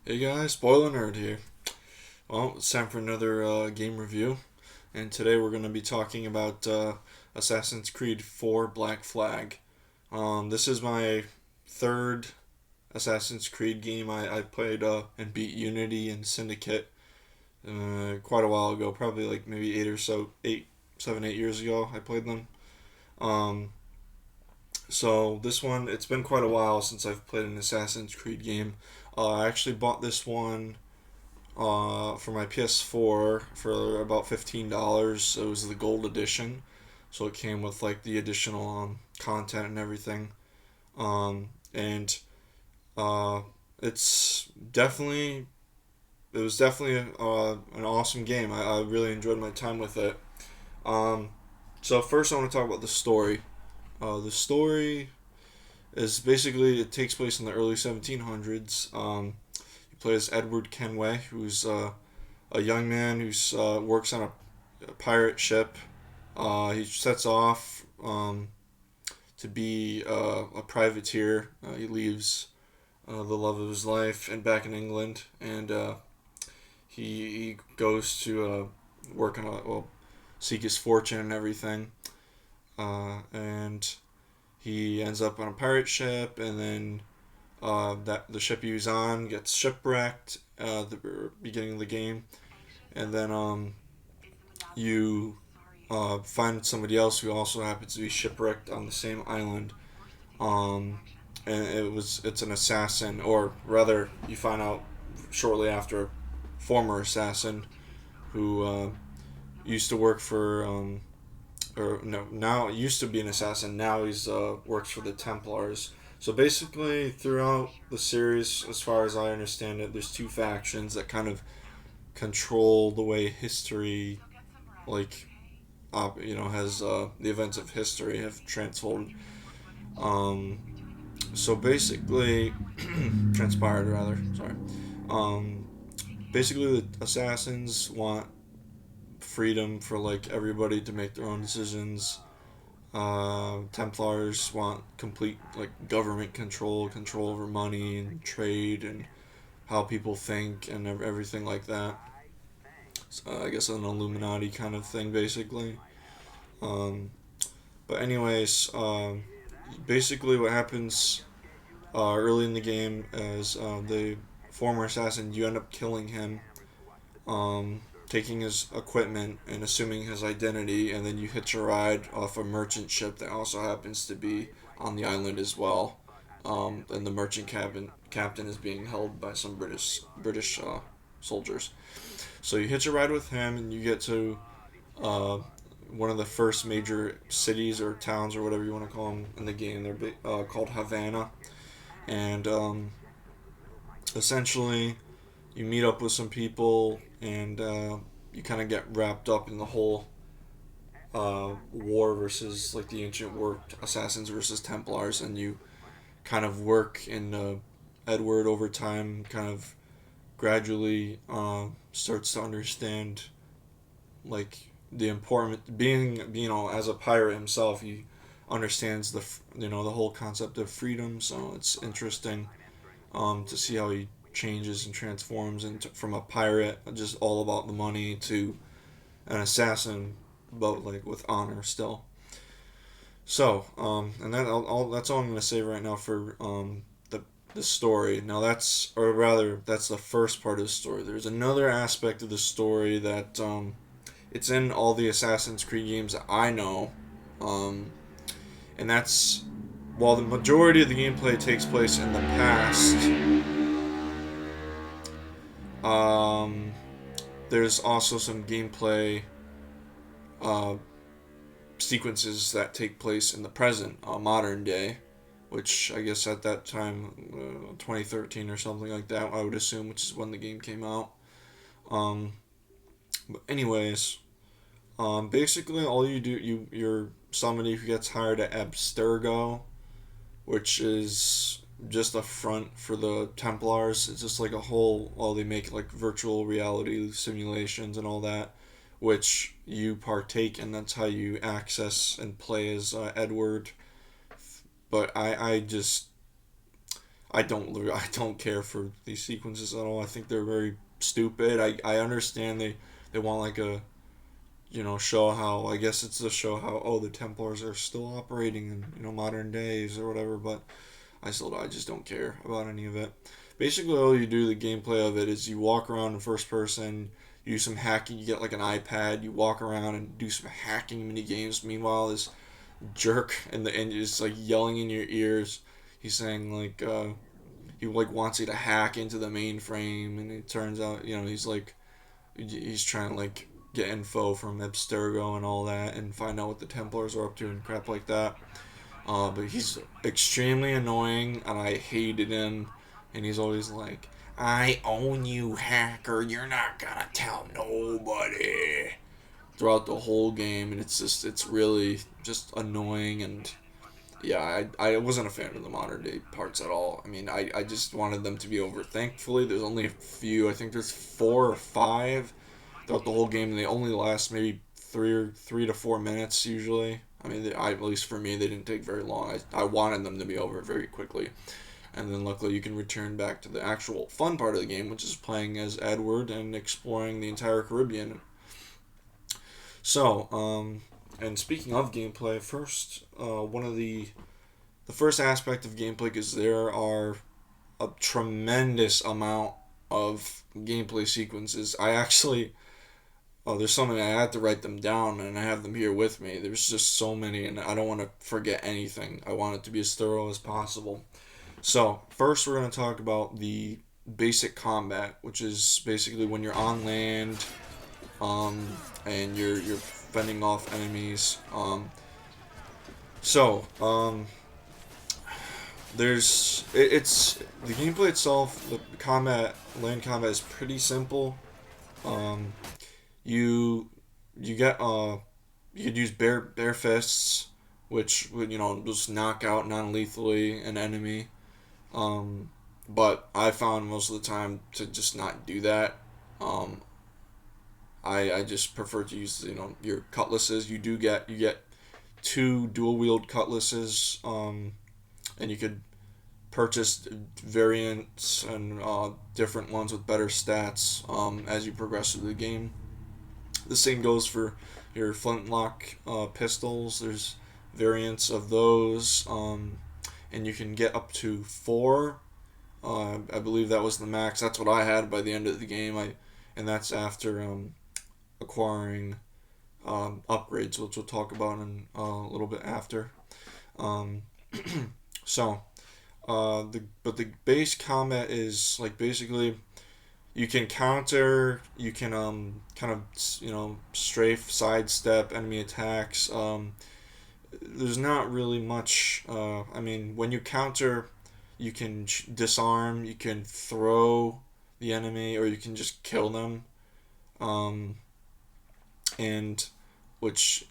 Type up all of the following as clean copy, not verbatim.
Hey guys, Spoilernerd here. Well, it's time for another game review, and today we're going to be talking about Assassin's Creed 4 Black Flag. This is my third Assassin's Creed game. I played and beat Unity and Syndicate quite a while ago, probably like maybe 8 years ago. I played them. Um, so this one, it's been quite a while since I've played an Assassin's Creed game. I actually bought this one for my PS4 for about $15. It was the gold edition, so it came with like the additional content and everything. And uh, it's definitely it was definitely an awesome game. I really enjoyed my time with it. Um, so first, I want to talk about the story. The story is basically it takes place in the early 1700s. He plays Edward Kenway, who's a young man who works on a pirate ship. He sets off to be a privateer. He leaves the love of his life and back in England, and he goes to work on seek his fortune and everything. And he ends up on a pirate ship, and then that the ship he was on gets shipwrecked at the beginning of the game, and then you find somebody else who also happens to be shipwrecked on the same island. Um, and it's an assassin, or rather, you find out shortly after, former assassin who used to work for or no, now used to be an assassin. Now he's works for the Templars. So basically, throughout the series, as far as I understand it, there's two factions that kind of control the way history, like has the events of history have transformed. Um, so basically, transpired rather. Sorry. Um, Basically, the assassins want freedom for like everybody to make their own decisions. Templars want complete like government control over money and trade and how people think and everything like that. So, I guess an Illuminati kind of thing, basically. Um, but anyways, basically what happens early in the game is the former assassin, you end up killing him, taking his equipment and assuming his identity, and then you hitch a ride off a merchant ship that also happens to be on the island as well. And the merchant captain is being held by some British soldiers. So you hitch a ride with him, and you get to uh, one of the first major cities or towns or whatever you want to call them in the game. They're called Havana, and essentially you meet up with some people, and you kind of get wrapped up in the whole war versus like the ancient war, assassins versus Templars, and you kind of work in Edward over time, kind of gradually starts to understand like the important being as a pirate himself. He understands the whole concept of freedom, so it's interesting to see how he changes and transforms into from a pirate just all about the money to an assassin, but like with honor still. So and that's all I'm gonna say right now for the story. Now or rather that's the first part of the story. There's another aspect of the story that it's in all the Assassin's Creed games that I know, um, and that's while the majority of the gameplay takes place in the past. Um, there's also some gameplay uh, sequences that take place in the present, modern day, which I guess at that time, 2013 or something like that, I would assume, which is when the game came out. Um, but anyways, basically all you do, you're somebody who gets hired at Abstergo, which is just a front for the Templars. It's just like a whole, well, they make like virtual reality simulations and all that, which you partake in. That's how you access and play as Edward. But I don't care for these sequences at all. I think they're very stupid. I understand they want like a show how, I guess it's to show how, oh, the Templars are still operating in modern days or whatever, but I just don't care about any of it. Basically, all you do, the gameplay of it, is you walk around in first person, you do some hacking, you get like an iPad, you walk around and do some hacking mini games. Meanwhile, this jerk in the end is like yelling in your ears. He's saying like he like wants you to hack into the mainframe, and it turns out he's trying to like get info from Abstergo and all that, and find out what the Templars are up to and crap like that. But he's extremely annoying, and I hated him. And he's always like, "I own you, hacker. You're not gonna tell nobody." Throughout the whole game, and it's really just annoying. And yeah, I wasn't a fan of the modern day parts at all. I mean, I just wanted them to be over. Thankfully, there's only a few. I think there's 4 or 5 throughout the whole game, and they only last maybe 3 to 4 minutes usually. I mean, at least for me, they didn't take very long. I wanted them to be over very quickly. And then luckily you can return back to the actual fun part of the game, which is playing as Edward and exploring the entire Caribbean. So, and speaking of gameplay, first, one of the first aspect of gameplay is there are a tremendous amount of gameplay sequences. There's so many, I had to write them down, and I have them here with me. There's just so many, and I don't want to forget anything. I want it to be as thorough as possible. So, first we're going to talk about the basic combat, which is basically when you're on land, and you're fending off enemies. So, it's the gameplay itself. The land combat is pretty simple. Um, you you get you could use bare fists, which would just knock out non-lethally an enemy. Um, but I found most of the time to just not do that. Um, I just prefer to use your cutlasses. You get two dual wield cutlasses, and you could purchase variants and different ones with better stats as you progress through the game. The same goes for your flintlock pistols. There's variants of those, and you can get up to 4. I believe that was the max. That's what I had by the end of the game. And that's after acquiring upgrades, which we'll talk about in a little bit after. Um, so, the base combat is like basically you can counter, you can kind of strafe, sidestep enemy attacks. There's not really much. I mean, when you counter, you can disarm, you can throw the enemy, or you can just kill them. Um, and which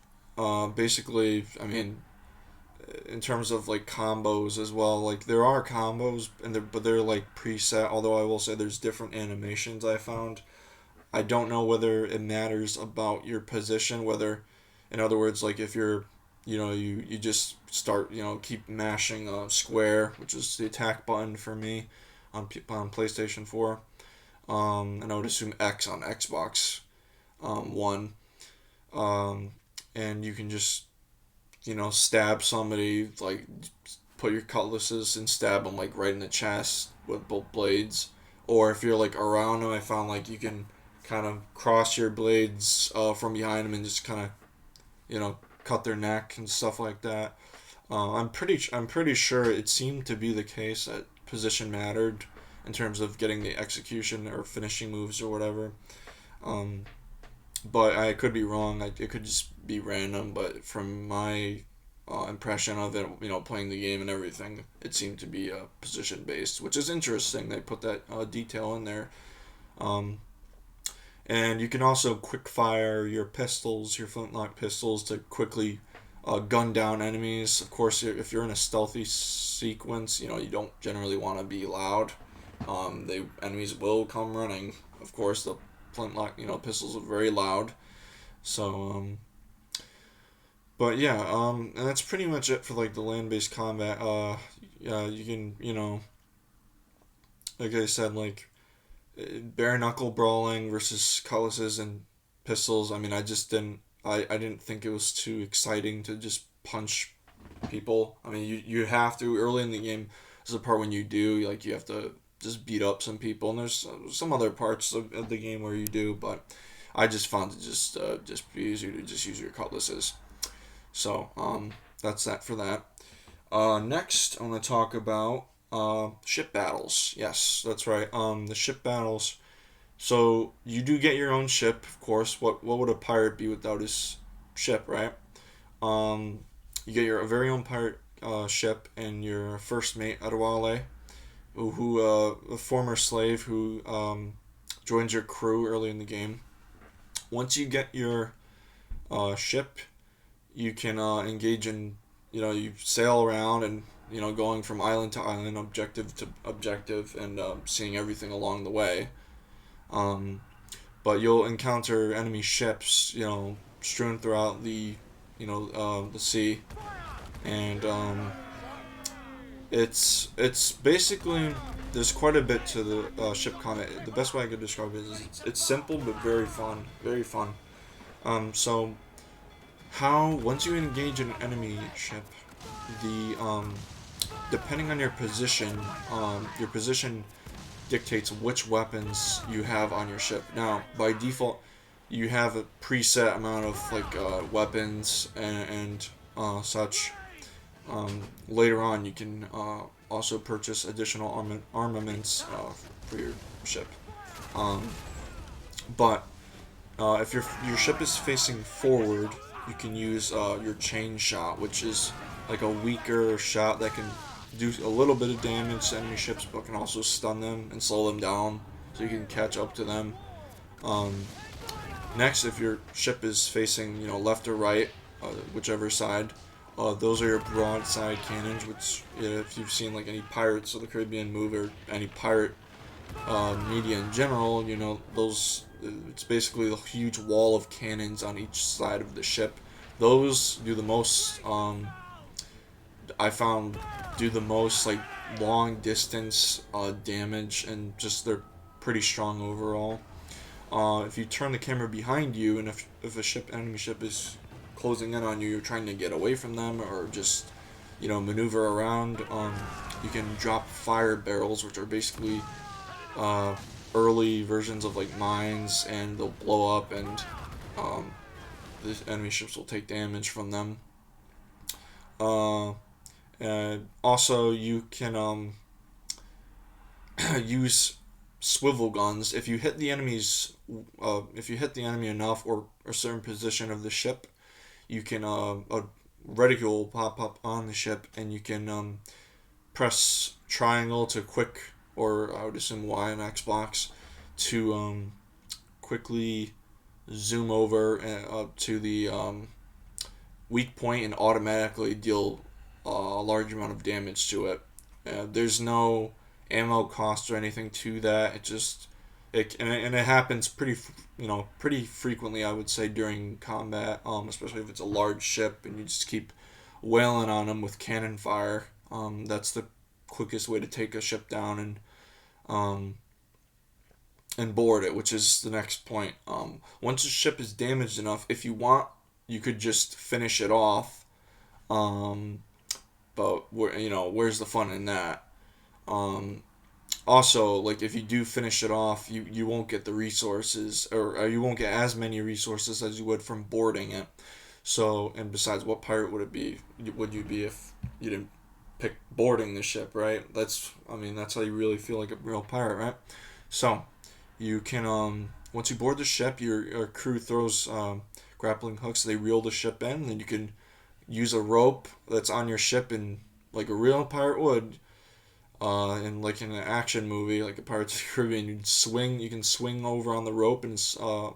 basically, I mean, in terms of like combos as well, like there are combos, but they're like preset. Although I will say there's different animations I found. I don't know whether it matters about your position, whether, in other words, like if you're, you just start, keep mashing square, which is the attack button for me on PlayStation 4. And I would assume X on Xbox One. Um, and you can just, stab somebody, like put your cutlasses and stab them like right in the chest with both blades. Or if you're like around them, I found like you can kind of cross your blades from behind them and just kind of, cut their neck and stuff like that. I'm pretty sure it seemed to be the case that position mattered in terms of getting the execution or finishing moves or whatever. Um, but I could be wrong. It could just be random. But from my impression of it, playing the game and everything, it seemed to be position based, which is interesting. They put that detail in there. Um, and you can also quick fire your pistols, your flintlock pistols, to quickly gun down enemies. Of course, if you're in a stealthy sequence, you don't generally want to be loud. The enemies will come running. Of course, the flintlock, pistols are very loud. So, but yeah, and that's pretty much it for like the land-based combat. Yeah, you can, like I said, like bare knuckle brawling versus cutlasses and pistols. I mean, I just didn't. I didn't think it was too exciting to just punch people. I mean, you have to early in the game. There's a part when you do like you have to just beat up some people, and there's some other parts of the game where you do, but I just found it just be easier to just use your cutlasses. So that's that for that. Next, I want to talk about ship battles. Yes, that's right. The ship battles. So you do get your own ship, of course. What would a pirate be without his ship, right? Um, you get your very own pirate ship and your first mate Adewale, a former slave who joins your crew early in the game. Once you get your ship, you can engage in, you sail around and, going from island to island, objective to objective, and seeing everything along the way. Um, but you'll encounter enemy ships, strewn throughout the sea, and it's basically there's quite a bit to the ship combat. The best way I could describe it is it's simple but very fun, very fun. So how once you engage an enemy ship, the depending on your position dictates which weapons you have on your ship. Now, by default, you have a preset amount of like weapons and such. Later on, you can also purchase additional armaments for your ship. Um, but if your ship is facing forward, you can use your chain shot, which is like a weaker shot that can do a little bit of damage to enemy ships, but can also stun them and slow them down, so you can catch up to them. Um, Next, if your ship is facing left or right, whichever side, those are your broadside cannons. Which, if you've seen like any Pirates of the Caribbean movie or any pirate media in general, those it's basically a huge wall of cannons on each side of the ship. Those do the most. I found do the most like long distance damage, and just they're pretty strong overall. If you turn the camera behind you, and if a enemy ship is closing in on you, you're trying to get away from them or just maneuver around. You can drop fire barrels, which are basically uh, early versions of like mines, and they'll blow up, and um, the enemy ships will take damage from them. Uh, and also, you can use swivel guns if you hit the enemy enough or a certain position of the ship. You can a reticule will pop up on the ship, and you can press triangle to quick, or I would assume Y on Xbox, to quickly zoom over to the weak point and automatically deal a large amount of damage to it. There's no ammo cost or anything to that. It happens pretty frequently, I would say, during combat, especially if it's a large ship and you just keep wailing on them with cannon fire. That's the quickest way to take a ship down um, and board it, which is the next point. Once a ship is damaged enough, if you want, you could just finish it off. Um, but where's the fun in that? Um, Also, like if you do finish it off, you won't get the resources, or you won't get as many resources as you would from boarding it. So, and besides, what pirate would you be if you didn't pick boarding the ship, right? That's how you really feel like a real pirate, right? So you can once you board the ship, your crew throws grappling hooks. They reel the ship in, and then you can use a rope that's on your ship, and like a real pirate would. In like in an action movie, like a Pirates of the Caribbean, you can swing over on the rope and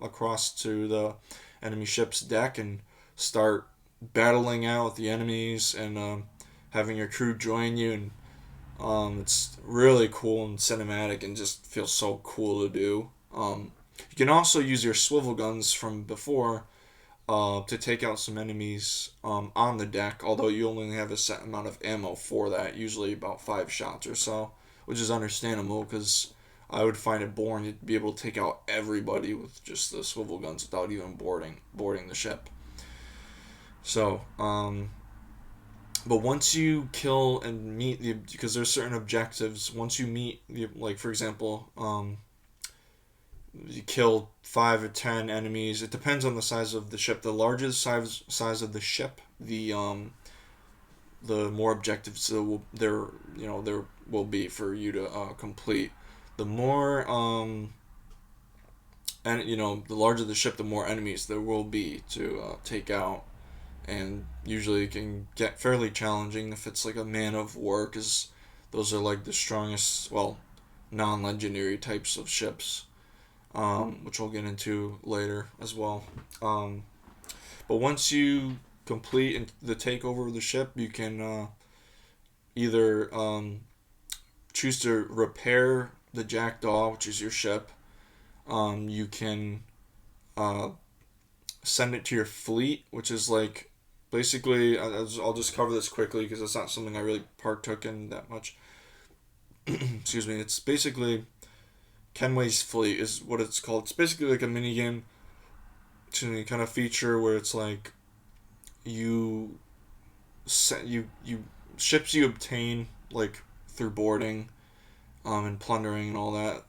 across to the enemy ship's deck and start battling out with the enemies, and having your crew join you, and it's really cool and cinematic and just feels so cool to do. You can also use your swivel guns from before to take out some enemies on the deck, although you only have a set amount of ammo for that, usually about 5 shots or so, which is understandable because I would find it boring to be able to take out everybody with just the swivel guns without even boarding the ship. So, but once you kill and meet because there's certain objectives. Once you meet like for example, you kill 5 or 10 enemies. It depends on the size of the ship. The larger the size of the ship, the more objectives there will be for you to complete. The more and the larger the ship, the more enemies there will be to take out, and usually it can get fairly challenging if it's like a man of war, because those are like the strongest, well, non-legendary types of ships, which we'll get into later as well. But once you complete the takeover of the ship, you can either choose to repair the Jackdaw, which is your ship. You can uh, send it to your fleet, which is like basically, I'll just cover this quickly because it's not something I really partook in that much. Excuse me. It's basically Kenway's Fleet is what it's called. It's basically like a mini game kind of feature where it's like you you ships you obtain like through boarding and plundering and all that.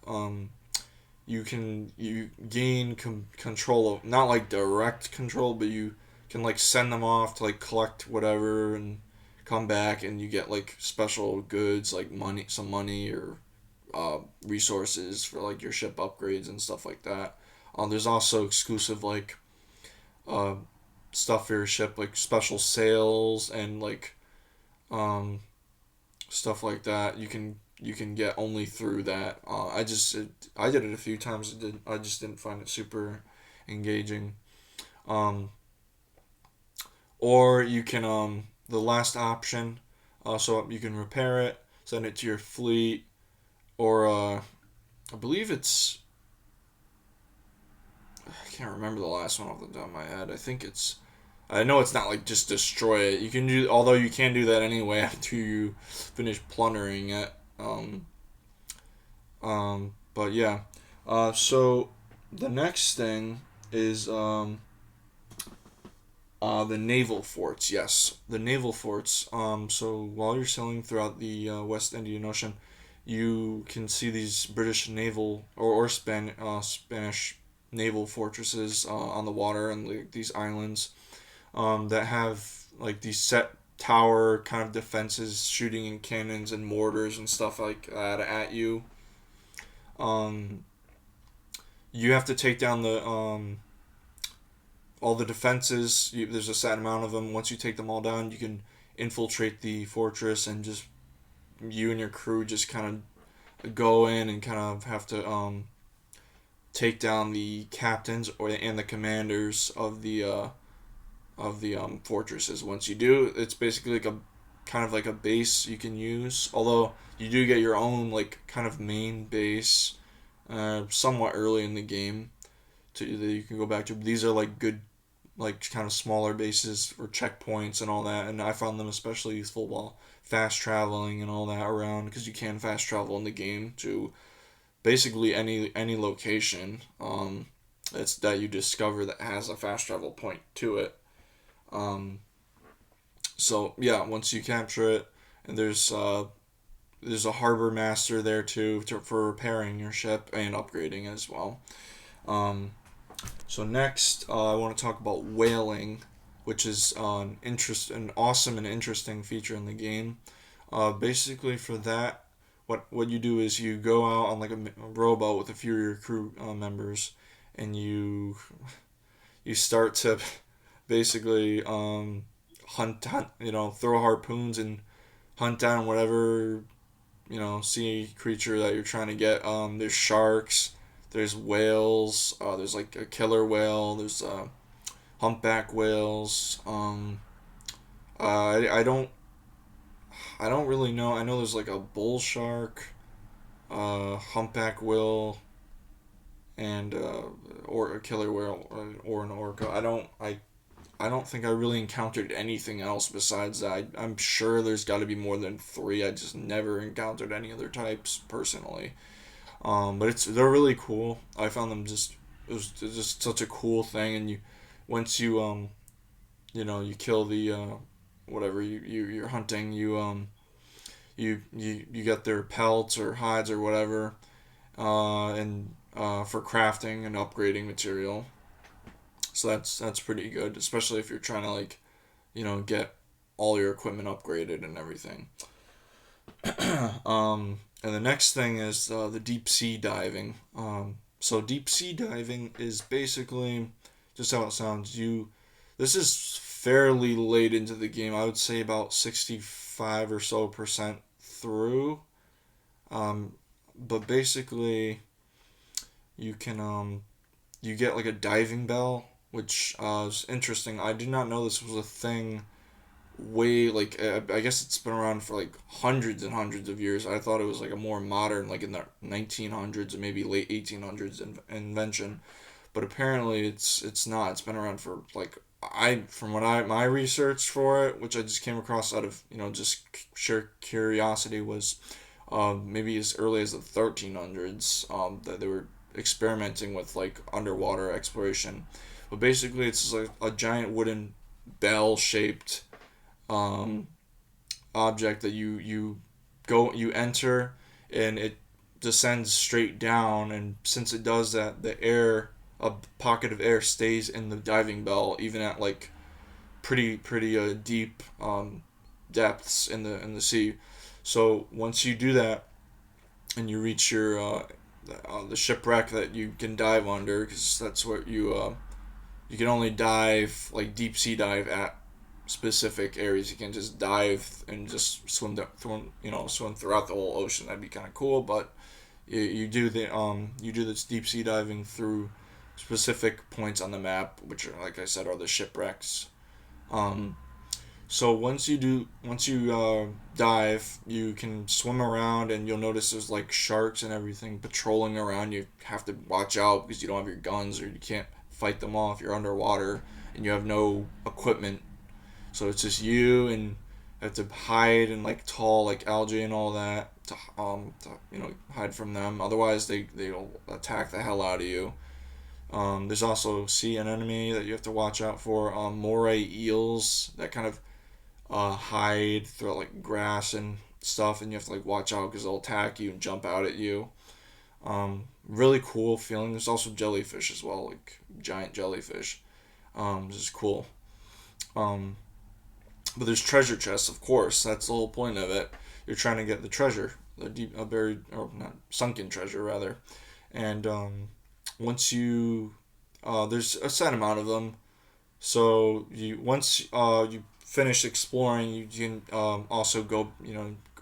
You gain control of, not like direct control, but you can like send them off to like collect whatever and come back, and you get like special goods like money or resources for like your ship upgrades and stuff like that. There's also exclusive like uh, stuff for your ship, like special sails and like um, stuff like that. You can get only through that. I did it a few times. I just didn't find it super engaging. Um, or you can the last option, so you can repair it, send it to your fleet, or I believe it's, I can't remember the last one off the top of my head. I know it's not like just destroy it. You can do, although you can do that anyway after you finish plundering it. But yeah. So the next thing is the naval forts. Yes, the naval forts. So while you're sailing throughout the West Indian Ocean, you can see these British naval or Spanish naval fortresses on the water and like, these islands that have like these set tower kind of defenses, shooting in cannons and mortars and stuff like that at you. Um, you have to take down the all the defenses. There's a set amount of them. Once you take them all down, you can infiltrate the fortress, and just you and your crew just kind of go in and kind of have to take down the captains and the commanders of the fortresses. Once you do, it's basically like a kind of like a base you can use. Although you do get your own like kind of main base, somewhat early in the game that you can go back to. These are like good, like kind of smaller bases for checkpoints and all that. And I found them especially useful while fast traveling and all that around, because you can fast travel in the game to basically any location that's that you discover that has a fast travel point to it. Um, so yeah, once you capture it, and there's a harbor master there too for repairing your ship and upgrading as well. Um, so next, I want to talk about whaling, which is an awesome and interesting feature in the game. Basically, for that, what you do is you go out on like a rowboat with a few of your crew members, and you start to basically hunt, throw harpoons and hunt down whatever sea creature that you're trying to get. There's sharks, there's whales, there's like a killer whale, there's humpback whales. I don't really know. I know there's like a bull shark, humpback whale, and or a killer whale or an orca. I don't think I really encountered anything else besides that. I'm sure there's got to be more than three. I just never encountered any other types personally. But they're really cool. I found them just it was just such a cool thing, and once you you kill the whatever you're hunting, you get their pelts or hides or whatever, and for crafting and upgrading material. So that's pretty good, especially if you're trying to like get all your equipment upgraded and everything. And the next thing is the deep sea diving. So deep sea diving is basically just how it sounds. This is fairly late into the game. I would say about 65 or so percent through. But basically, you can you get like a diving bell, which is interesting. I did not know this was a thing way like I guess it's been around for like hundreds and hundreds of years. I thought it was like a more modern, like in the 1900s or maybe late 1800s invention, but apparently it's not. It's been around for like I from what I my research for it, which I just came across out of just sheer curiosity, was maybe as early as the 1300s that they were experimenting with like underwater exploration. But basically, it's just like a giant wooden bell shaped um, object that you enter, and it descends straight down, and since it does that, a pocket of air stays in the diving bell even at like pretty deep depths in the sea. So once you do that and you reach your the shipwreck that you can dive under, because that's what you can only dive like deep sea dive at specific areas. You can just dive and just swim throughout the whole ocean. That'd be kind of cool. But you do this deep sea diving through specific points on the map, which are, like I said, are the shipwrecks. Um, so once you dive, you can swim around, and you'll notice there's like sharks and everything patrolling around. You have to watch out because you don't have your guns, or you can't fight them off. You're underwater and you have no equipment, so it's just you, and you have to hide in like tall like algae and all that to hide from them. Otherwise, they'll attack the hell out of you. There's also sea anemone that you have to watch out for. Moray eels that kind of hide through like grass and stuff, and you have to like watch out because they'll attack you and jump out at you. Really cool feeling. There's also jellyfish as well, like giant jellyfish. Which is cool. Um, but there's treasure chests, of course. That's the whole point of it. You're trying to get the treasure, the deep, buried, or not sunken treasure rather. And once you, there's a set amount of them. So once you finish exploring, you can also go,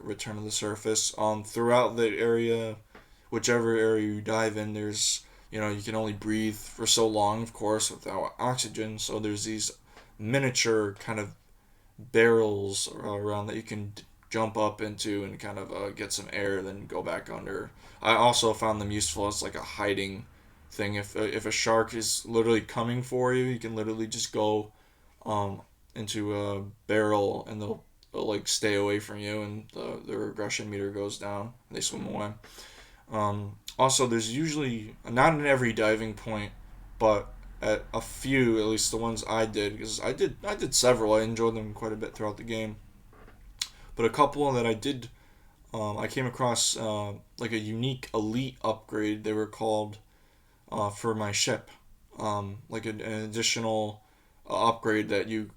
return to the surface. Throughout the area, whichever area you dive in, there's, you can only breathe for so long, of course, without oxygen. So there's these miniature kind of barrels around that you can jump up into and kind of get some air, then go back under. I also found them useful as like a hiding thing. If a shark is literally coming for you, you can literally just go um, into a barrel, and they'll like stay away from you, and their aggression meter goes down. And they swim away. Also, there's usually not in every diving point, but at a few, at least the ones I did, because I did several. I enjoyed them quite a bit throughout the game. But a couple that I did, I came across like a unique elite upgrade. They were called for my ship, like an additional upgrade that you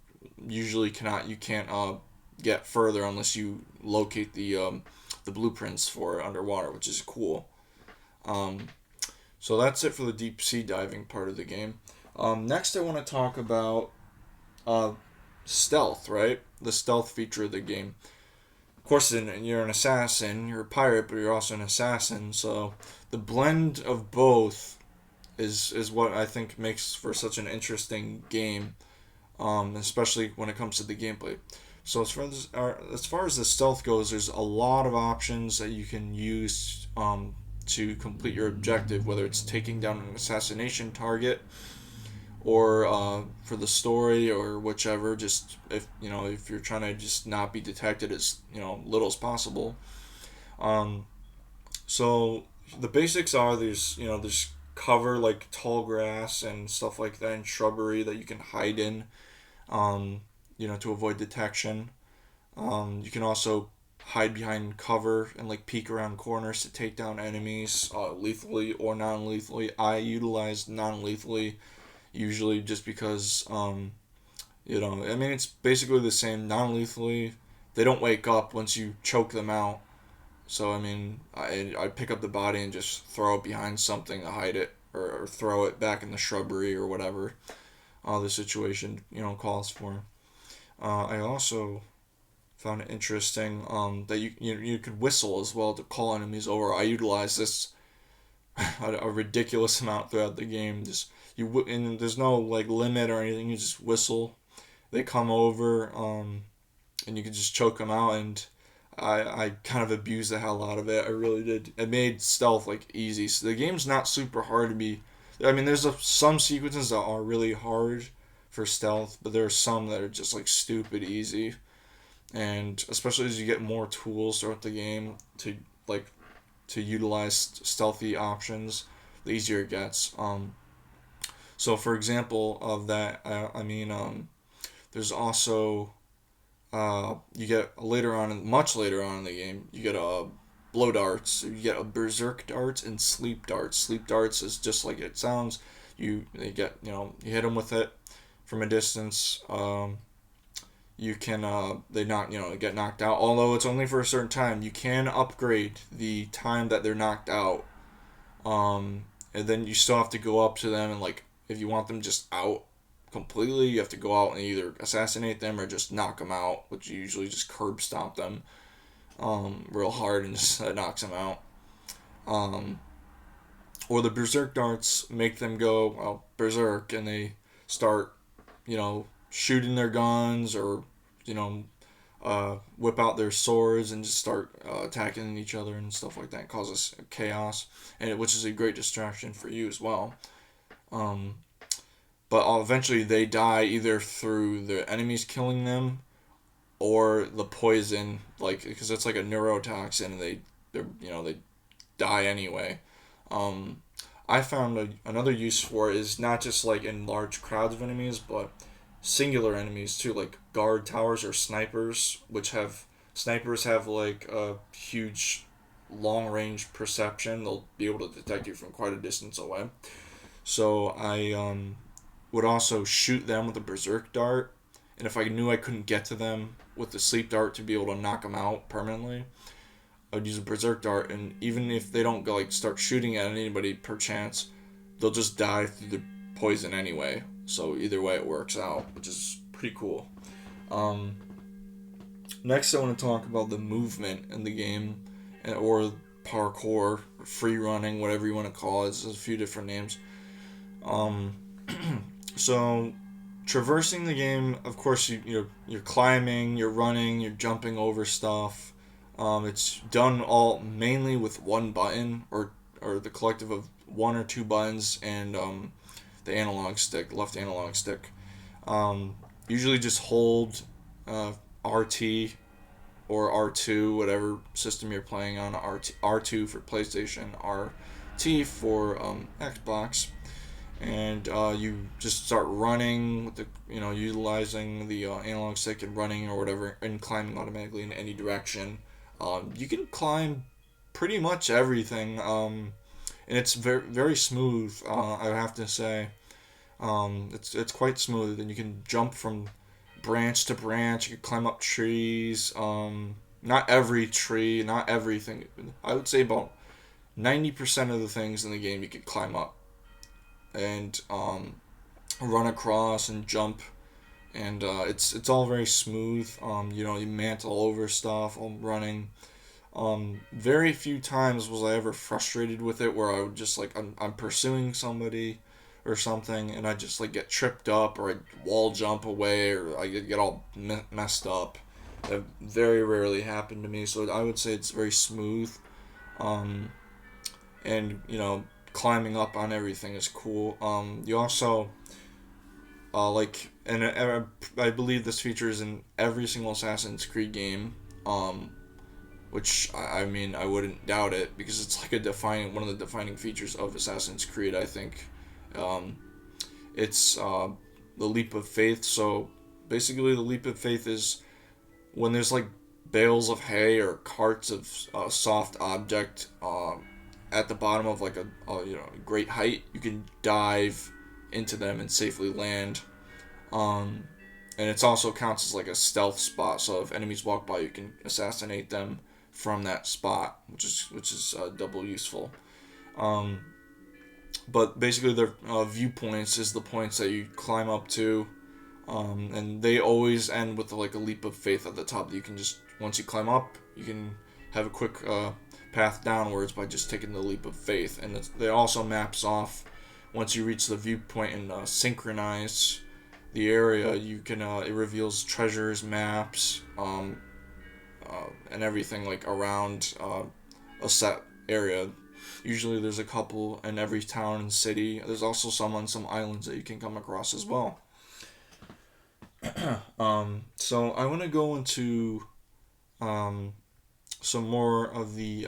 can't get further unless you locate the blueprints for it underwater, which is cool. Um, so that's it for the deep sea diving part of the game. Next, I want to talk about uh, stealth, right? The stealth feature of the game. Of course, you're an assassin, you're a pirate, but you're also an assassin. So the blend of both is what I think makes for such an interesting game, especially when it comes to the gameplay. So as far as the stealth goes, there's a lot of options that you can use to complete your objective, whether it's taking down an assassination target, or for the story or whichever. Just if you're trying to just not be detected as little as possible. Um, so the basics are there's cover like tall grass and stuff like that and shrubbery that you can hide in, um, to avoid detection. You can also hide behind cover and like peek around corners to take down enemies lethally or non-lethally. I utilize non-lethally usually just because I mean it's basically the same non-lethally. They don't wake up once you choke them out. So I mean I pick up the body and just throw it behind something to hide it, or throw it back in the shrubbery or whatever the situation calls for. I also found it interesting that you could whistle as well to call enemies over. I utilize this a ridiculous amount throughout the game. Just and there's no like limit or anything. You just whistle, they come over, and you can just choke them out. And I kind of abused the hell out of it. I really did. It made stealth like easy. So the game's not super hard to be. I mean, there's some sequences that are really hard for stealth, but there are some that are just like stupid easy. And especially as you get more tools throughout the game like to utilize stealthy options, the easier it gets. So for example of that, I mean, there's also you get much later on in the game, you get a blow darts, you get a berserk darts and sleep darts. Sleep darts is just like it sounds. You hit them with it from a distance. You can they knock get knocked out. Although it's only for a certain time, you can upgrade the time that they're knocked out. And then you still have to go up to them and like if you want them just out completely, you have to go out and either assassinate them or just knock them out, which you usually just curb stomp them real hard and just that knocks them out. Um, or the berserk darts make them go berserk and they start shooting their guns or you know whip out their swords and just start attacking each other and stuff like that. It causes chaos, which is a great distraction for you as well. Um, but eventually they die either through the enemies killing them or the poison, like because it's like a neurotoxin, and they die anyway. Um, I found another use for it is not just like in large crowds of enemies, but singular enemies too, like guard towers or snipers have like a huge long range perception. They'll be able to detect you from quite a distance away. So I would also shoot them with a berserk dart, and if I knew I couldn't get to them with the sleep dart to be able to knock them out permanently, I would use a berserk dart, and even if they don't go like start shooting at anybody per chance, they'll just die through the poison anyway. So either way, it works out, which is pretty cool. Um, Next, I want to talk about the movement in the game, or parkour, or free running, whatever you want to call it. There's a few different names. Um, so traversing the game, of course, you're climbing, you're running, you're jumping over stuff. It's done all mainly with one button, or the collective of one or two buttons, and the analog stick, left analog stick. Usually just hold RT or R2, whatever system you're playing on. R2 for PlayStation, RT for Xbox, and you just start running with the utilizing the analog stick and running or whatever, and climbing automatically in any direction. You can climb pretty much everything, and it's very very smooth. I have to say, it's quite smooth, and you can jump from branch to branch. You can climb up trees. Not every tree, not everything. I would say about 90% of the things in the game you can climb up and run across and jump, and it's all very smooth. You mantle over stuff. I'm running. Very few times was I ever frustrated with it where I would just like I'm pursuing somebody or something and I just like get tripped up or I wall jump away or I get all messed up. That very rarely happened to me, so I would say it's very smooth. Um, and climbing up on everything is cool. You also I believe this features in every single Assassin's Creed game. Which I mean I wouldn't doubt it because it's like a defining one of the defining features of Assassin's Creed. I think, um, it's the leap of faith. So basically, the leap of faith is when there's like bales of hay or carts of soft object at the bottom of like a great height. You can dive into them and safely land. Um, and it also counts as like a stealth spot. So if enemies walk by, you can assassinate them from that spot, which is double useful. Um, but basically, their viewpoints is the points that you climb up to, and they always end with like a leap of faith at the top. That you can just once you climb up, you can have a quick path downwards by just taking the leap of faith, and it also maps off once you reach the viewpoint and synchronize the area. You can it reveals treasures, maps, and everything like around a set area. Usually there's a couple in every town and city. There's also some on some islands that you can come across as well. So I want to go into um, some more of the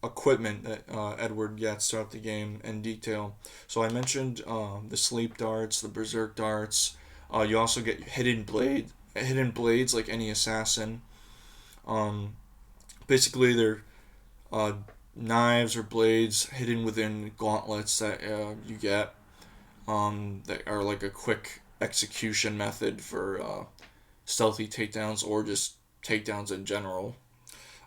equipment that Edward gets throughout the game in detail. So I mentioned the sleep darts, the berserk darts. You also get hidden blades like any assassin. Um, Basically, they're uh, knives or blades hidden within gauntlets that you get, that are like a quick execution method for stealthy takedowns or just takedowns in general.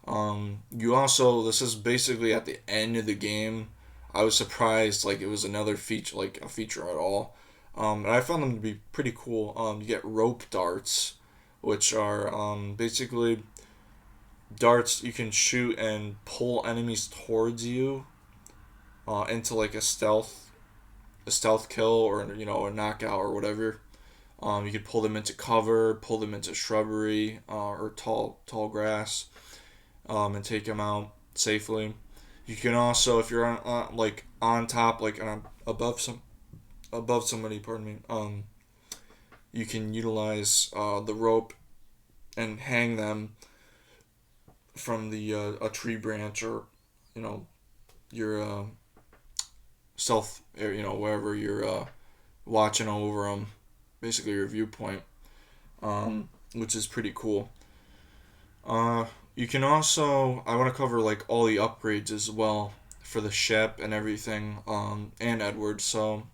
You also, this is basically at the end of the game. I was surprised like it was another feature, like a feature at all. And I found them to be pretty cool. You get rope darts, which are basically darts you can shoot and pull enemies towards you into like a stealth kill or a knockout or whatever. You could pull them into cover, pull them into shrubbery or tall grass, and take them out safely. You can also, if you're like on top, like above somebody, pardon me, you can utilize the rope and hang them from the a tree branch or you know your stealth wherever you're watching over them, basically your viewpoint, which is pretty cool. You can also, I want to cover like all the upgrades as well for the ship and everything, and Edward. So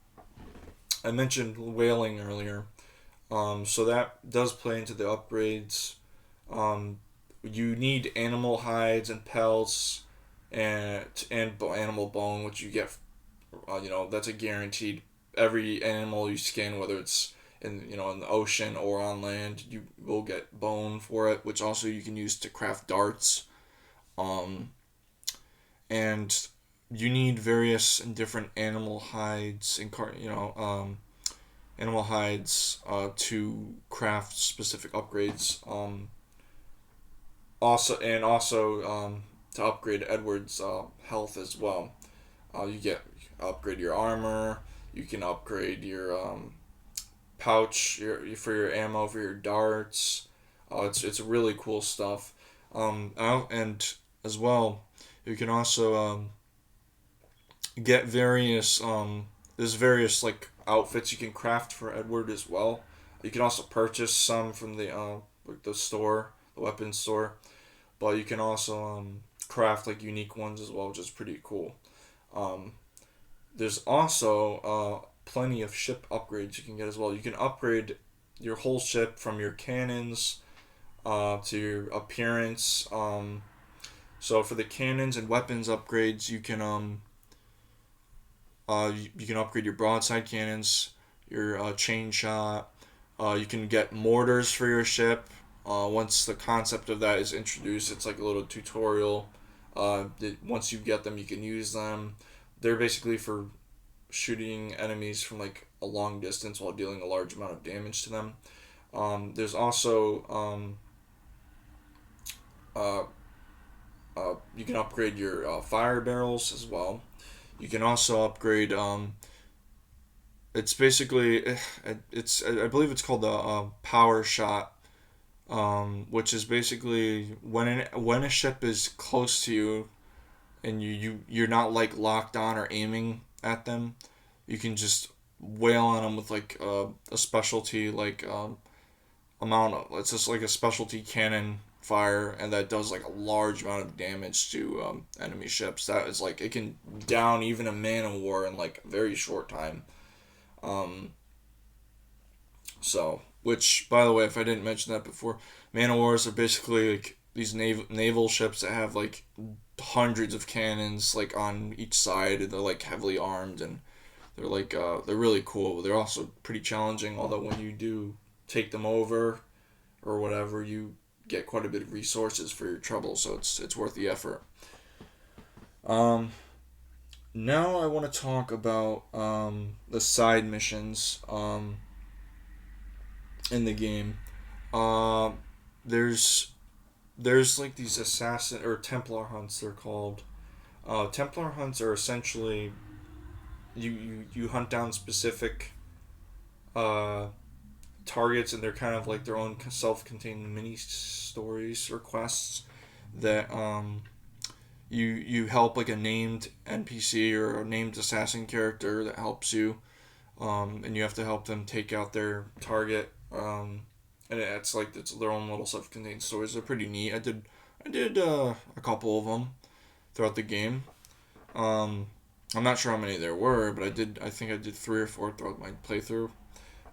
I mentioned whaling earlier, so that does play into the upgrades. You need animal hides and pelts, and animal bone, which you get. That's a guaranteed. Every animal you skin, whether it's in the ocean or on land, you will get bone for it, which also you can use to craft darts. Um, and you need various and different animal hides and animal hides to craft specific upgrades. Also to upgrade Edward's health as well. You get upgrade your armor. You can upgrade your pouch for your ammo for your darts. It's really cool stuff. And as well, you can also get various there's various like outfits you can craft for Edward as well. You can also purchase some from the store, the weapons store, but you can also craft like unique ones as well, which is pretty cool. Um, there's also plenty of ship upgrades you can get as well. You can upgrade your whole ship from your cannons to your appearance. So for the cannons and weapons upgrades, you can upgrade your broadside cannons, your chain shot. You can get mortars for your ship. Once the concept of that is introduced, it's like a little tutorial. Once you get them, you can use them. They're basically for shooting enemies from like a long distance while dealing a large amount of damage to them. There's also uh, you can upgrade your fire barrels as well. You can also upgrade it's basically it's I believe it's called the power shot, which is basically when a ship is close to you and you're not like locked on or aiming at them, you can just wail on them with like a specialty like amount of it's just like a specialty cannon fire, and that does like a large amount of damage to enemy ships. That is like it can down even a man of war in like a very short time. Um, which by the way, if I didn't mention that before, man of wars are basically like these naval ships that have like hundreds of cannons like on each side, and they're like heavily armed, and they're really cool. They're also pretty challenging. Although when you do take them over or whatever, you get quite a bit of resources for your trouble, so it's worth the effort. Um, Now I want to talk about the side missions in the game. Uh, there's there's like these assassin or Templar hunts they're called. Templar hunts are essentially you hunt down specific uh, targets, and they're kind of like their own self-contained mini stories or quests that you help like a named NPC or a named assassin character that helps you, and you have to help them take out their target. And it's like it's their own little self-contained stories. They're pretty neat. I did a couple of them throughout the game. Um, I'm not sure how many there were, but I think I did three or four throughout my playthrough.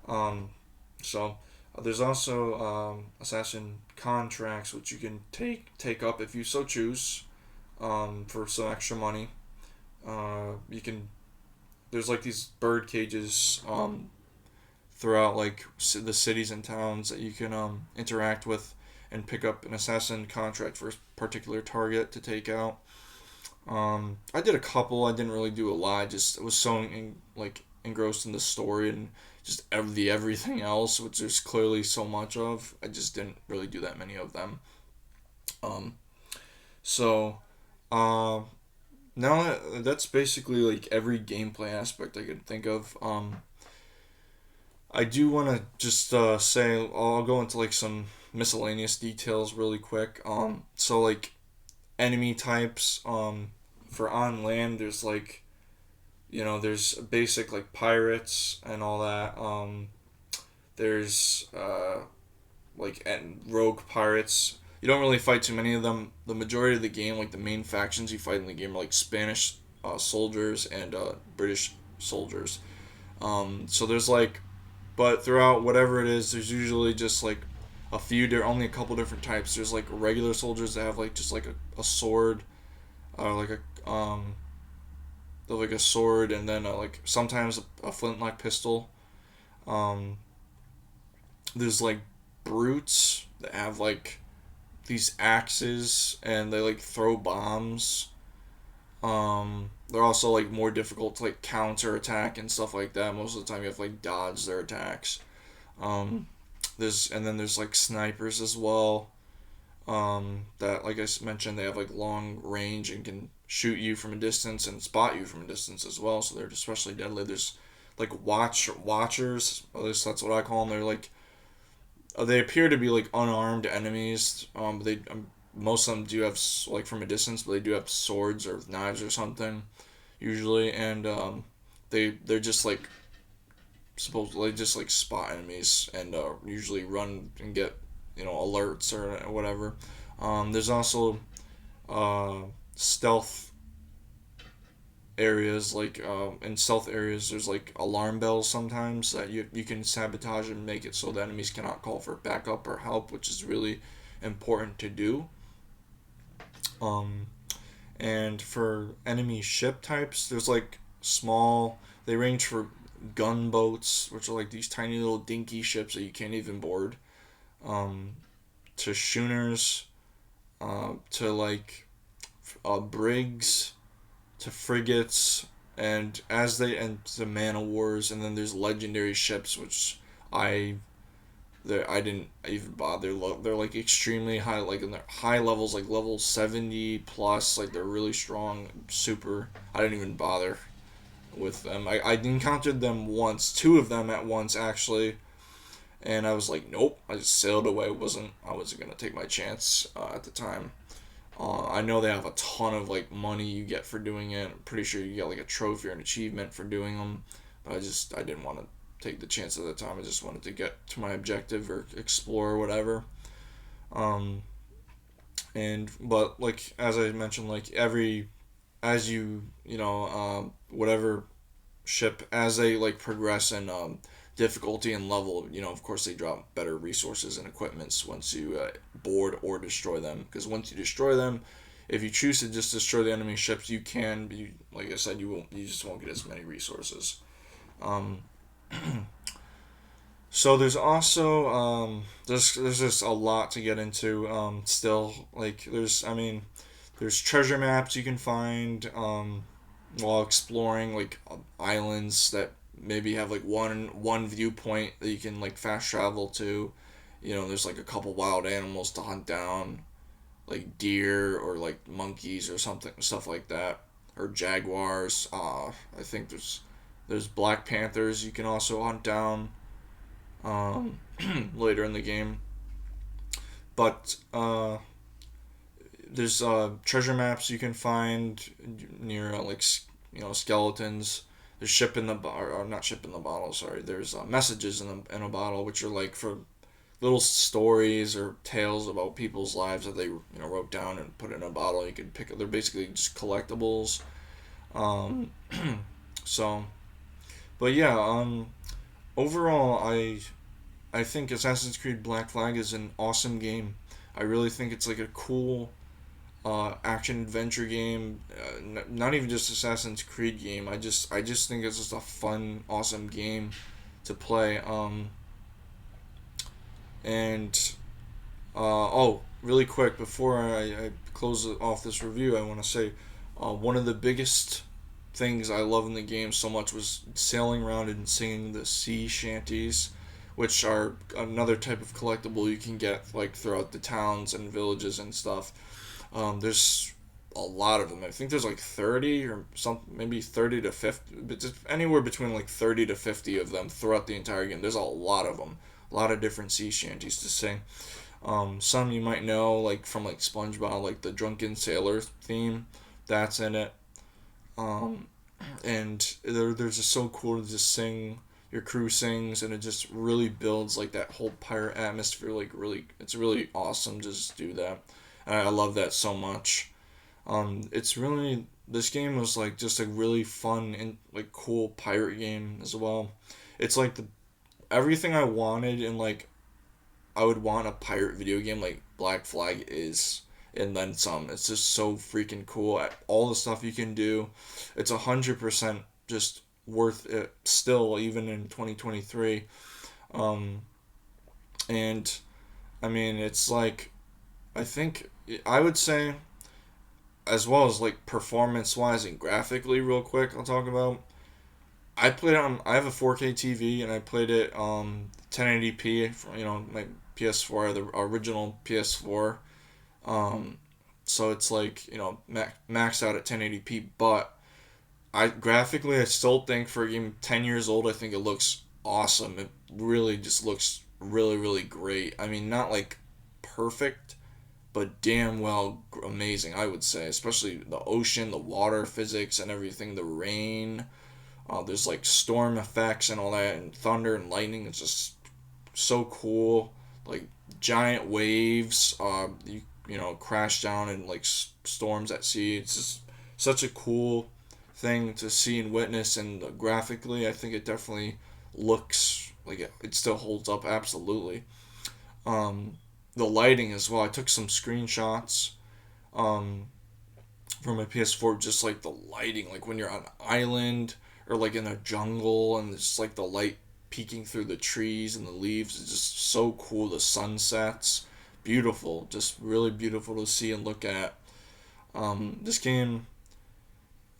Um, so there's also assassin contracts which you can take up if you so choose, for some extra money. You can there's like these bird cages throughout like the cities and towns that you can interact with and pick up an assassin contract for a particular target to take out. I did a couple. I didn't really do a lot. I just was so like engrossed in the story and just everything else, which there's clearly so much of. I just didn't really do that many of them. Um, so uh, now that's basically like every gameplay aspect I could think of. I do want to just say I'll go into like some miscellaneous details really quick. So like enemy types. For on land, there's like there's basic like pirates and all that. There's like and rogue pirates. You don't really fight too many of them. The majority of the game, like the main factions you fight in the game, are like Spanish soldiers and British soldiers. So there's like, but throughout whatever it is, there's usually just like only a couple different types. There's like regular soldiers that have like just like a sword, or like like a sword, and then like sometimes a flintlock pistol. Um, there's like brutes that have like these axes, and they like throw bombs. They're also like more difficult to like counter attack and stuff like that. Most of the time, you have to like dodge their attacks. Um, there's like snipers as well. That like I mentioned, they have like long range and can shoot you from a distance and spot you from a distance as well. So they're especially deadly. There's like watchers. At least that's what I call them. They're like they appear to be like unarmed enemies. But they most of them do have like from a distance, but they do have swords or knives or something usually, and they're just like supposedly just like spot enemies, and usually run and get alerts or whatever. There's also uh, stealth areas, like in stealth areas there's like alarm bells sometimes that you can sabotage and make it so the enemies cannot call for backup or help, which is really important to do. um, and for enemy ship types, there's like they range for gunboats, which are like these tiny little dinky ships that you can't even board, um, to schooners, to like brigs, to frigates, and to man of wars, and then there's legendary ships, which I I didn't even bother. They're like extremely high, like in their high levels, like level 70 plus. Like they're really strong, super. I didn't even bother. with them. I encountered them once, two of them at once actually, and I was like, nope. I just sailed away. I wasn't gonna take my chance at the time. I know they have a ton of like money you get for doing it. I'm pretty sure you get like a trophy or an achievement for doing them, but I didn't want to take the chance at the time. I just wanted to get to my objective or explore or whatever. Um, and but like as I mentioned, like every as whatever ship as they like progress in difficulty and level, of course they drop better resources and equipments once you board or destroy them. Because once you destroy them, if you choose to just destroy the enemy ships, you can be like I said, you just won't get as many resources. Um, so there's also there's just a lot to get into. Still, like there's treasure maps you can find while exploring like islands that maybe have like one viewpoint that you can like fast travel to. There's like a couple wild animals to hunt down, like deer or like monkeys or something stuff like that, or jaguars. I think there's black panthers you can also hunt down um, later in the game. But there's treasure maps you can find near skeletons. There's ship in the or not ship in the bottle. Sorry, there's messages in a bottle, which are like for little stories or tales about people's lives that they wrote down and put in a bottle. You can pick. They're basically just collectibles. Um, so, but yeah. Overall, I think Assassin's Creed Black Flag is an awesome game. I really think it's like a cool action adventure game. Not even just Assassin's Creed game. I just think it's just a fun, awesome game to play. And really quick before I close off this review, I want to say one of the biggest things I love in the game so much was sailing around and singing the sea shanties, which are another type of collectible you can get like throughout the towns and villages and stuff. There's a lot of them. I think there's like 30 or some maybe 30 to 50, but just anywhere between like 30 to 50 of them throughout the entire game. There's a lot of them. A lot of different sea shanties to sing. Some you might know like from like SpongeBob, like the Drunken Sailor theme, that's in it. Um, and they're just so cool to just sing. Your crew sings, and it just really builds like that whole pirate atmosphere. Like really, it's really awesome to just do that. And I love that so much. It's really this game was like just a really fun and like cool pirate game as well. It's like the everything I wanted in like I would want a pirate video game like Black Flag is, and then some. It's just so freaking cool. All the stuff you can do, it's 100% just worth it still, even in 2023. Um, and I mean, it's like I think I would say as well as like performance wise and graphically, real quick, I'll talk about. I played it on. I have a 4K TV, and I played it 1080p. For, my PS4, the original PS4. Um, so it's like maxed out at 1080p. But I graphically, I still think for a game 10 years old, I think it looks awesome. It really just looks really really great. I mean, not like perfect, but damn well amazing. I would say, especially the ocean, the water physics, and everything. The rain. There's like storm effects and all that, and thunder and lightning. It's just so cool. Like giant waves, crash down in like storms at sea. It's just such a cool thing to see and witness. And graphically, I think it definitely looks like it still holds up absolutely. Um, the lighting as well. I took some screenshots. Um, from my PS4, just like the lighting, like when you're on an island or like in a jungle, and it's like the light peeking through the trees and the leaves. It's just so cool. The sunsets, beautiful, just really beautiful to see and look at. This game,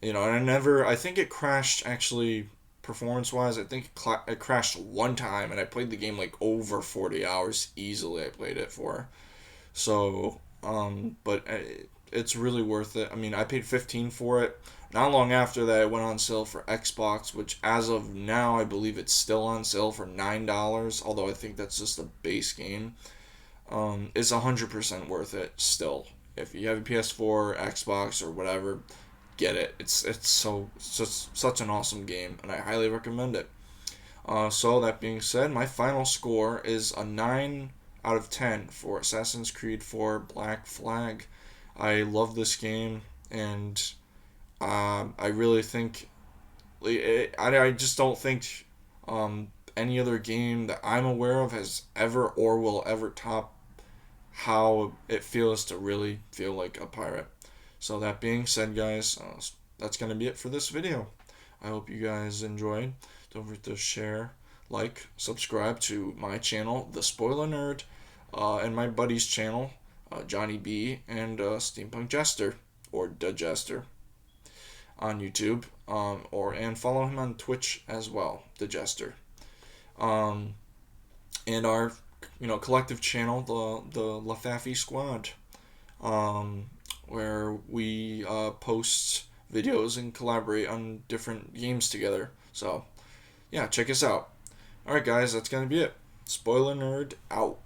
and I think it crashed actually performance wise. I think it crashed one time, and I played the game like over 40 hours easily. I played it for. So, but it's really worth it. I mean, I paid 15 for it. Not long after that, it went on sale for Xbox, which as of now, I believe it's still on sale for $9. Although I think that's just the base game. It's 100% worth it still. If you have a PS4, Xbox, or whatever, get it. It's just such an awesome game, and I highly recommend it. So that being said, my final score is a 9 out of 10 for Assassin's Creed 4 Black Flag. I love this game, and I really think I just don't think any other game that I'm aware of has ever or will ever top how it feels to really feel like a pirate. So that being said, guys, that's gonna be it for this video. I hope you guys enjoyed. Don't forget to share, like, subscribe to my channel, The Spoilernerd, and my buddy's channel, Johnny B and Steampunk Jester, or The Jester, on YouTube, and follow him on Twitch as well, The Jester. Um, and our collective channel, the Lafafi Squad, um, where we post videos and collaborate on different games together. So yeah, check us out. All right, guys, that's gonna be it. Spoilernerd out.